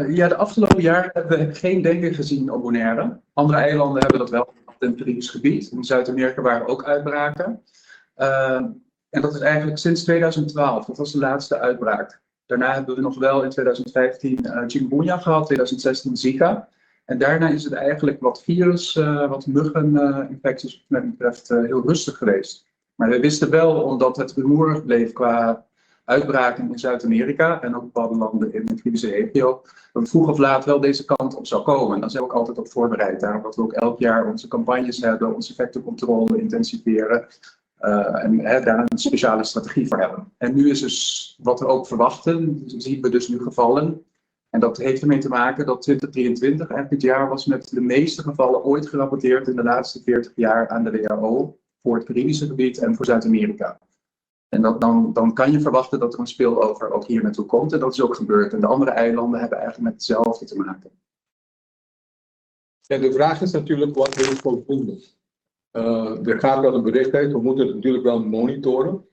Ja, de afgelopen jaren hebben we geen denken gezien op Bonaire. Andere eilanden hebben dat wel in het Caribisch gebied. In Zuid-Amerika waren ook uitbraken. En dat is eigenlijk sinds 2012. Dat was de laatste uitbraak. Daarna hebben we nog wel in 2015 chikungunya gehad, 2016 Zika. En daarna is het eigenlijk wat virus, wat muggeninfecties wat mij betreft heel rustig geweest. Maar we wisten wel, omdat het rumoerig bleef qua uitbraken in Zuid-Amerika en ook bepaalde landen in de Caribische regio, dat het vroeg of laat wel deze kant op zou komen. En daar zijn we ook altijd op voorbereid. Daarom dat we ook elk jaar onze campagnes hebben, onze effectencontrole intensiveren. En daar een speciale strategie voor hebben. En nu is dus wat we ook verwachten, zien we dus nu gevallen. En dat heeft ermee te maken dat 2023 eigenlijk het jaar was met de meeste gevallen ooit gerapporteerd in de laatste 40 jaar aan de WHO voor het Caribische gebied en voor Zuid-Amerika. En dan kan je verwachten dat er een spillover ook hier naartoe komt. En dat is ook gebeurd. En de andere eilanden hebben eigenlijk met hetzelfde te maken. En de vraag is natuurlijk, wat is voldoende? Er gaat wel een bericht uit, we moeten het natuurlijk wel monitoren.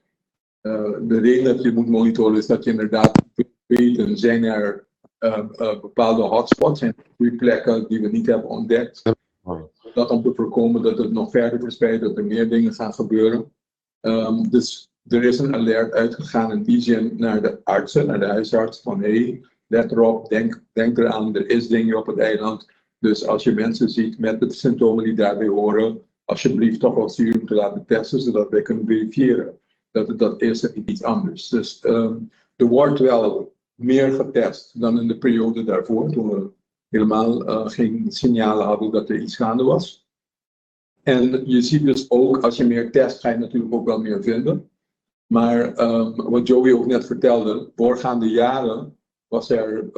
De reden dat je moet monitoren is dat je inderdaad weet, zijn er bepaalde hotspots, zijn er plekken die we niet hebben ontdekt. Dat om te voorkomen dat het nog verder verspreidt, dat er meer dingen gaan gebeuren. Dus er is een alert uitgegaan in die zin naar de artsen, naar de huisarts, van hey, let erop, denk eraan, er is dingen op het eiland. Dus als je mensen ziet met de symptomen die daarbij horen, alsjeblieft toch wel serum te laten testen, zodat wij kunnen verifiëren dat is en iets anders. Dus er wordt wel meer getest dan in de periode daarvoor, toen we helemaal geen signalen hadden dat er iets gaande was. En je ziet dus ook, als je meer test, ga je natuurlijk ook wel meer vinden. Maar wat Joey ook net vertelde, voorgaande jaren was er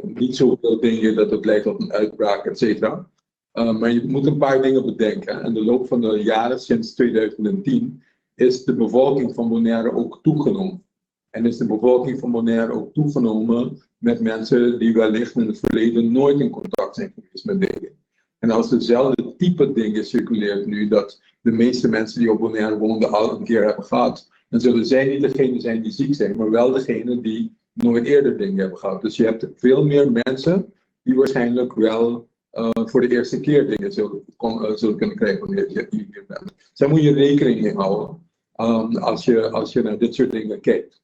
niet zoveel dingen dat het leidt tot een uitbraak, et cetera. Maar je moet een paar dingen bedenken. In de loop van de jaren, sinds 2010, is de bevolking van Bonaire ook toegenomen. En is de bevolking van Bonaire ook toegenomen met mensen die wellicht in het verleden nooit in contact zijn geweest met dingen. En als dezelfde type dingen circuleert nu, dat de meeste mensen die op Bonaire woonden al een keer hebben gehad, dan zullen zij niet degene zijn die ziek zijn, maar wel degene die nooit eerder dingen hebben gehad. Dus je hebt veel meer mensen die waarschijnlijk wel voor de eerste keer dingen zullen kunnen krijgen wanneer je hier bent. Dus daar moet je rekening mee houden als je naar dit soort dingen kijkt.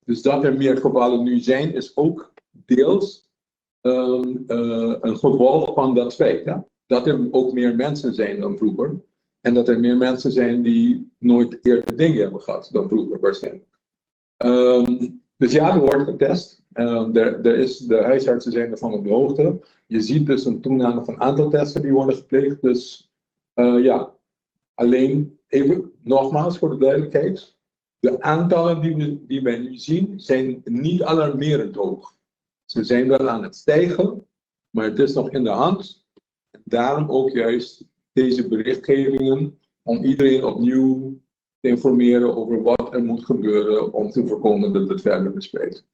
Dus dat er meer gevallen nu zijn, is ook deels een gevolg van dat feit. Ja? Dat er ook meer mensen zijn dan vroeger. En dat er meer mensen zijn die nooit eerder dingen hebben gehad dan vroeger waarschijnlijk. Dus ja, er wordt getest. De huisartsen zijn ervan op de hoogte. Je ziet dus een toename van aantal testen die worden gepleegd. Dus ja, alleen even nogmaals voor de duidelijkheid. De aantallen die wij nu zien zijn niet alarmerend hoog. Ze zijn wel aan het stijgen, maar het is nog in de hand. Daarom ook juist deze berichtgevingen om iedereen opnieuw te informeren over wat er moet gebeuren om te voorkomen dat het verder verspreidt.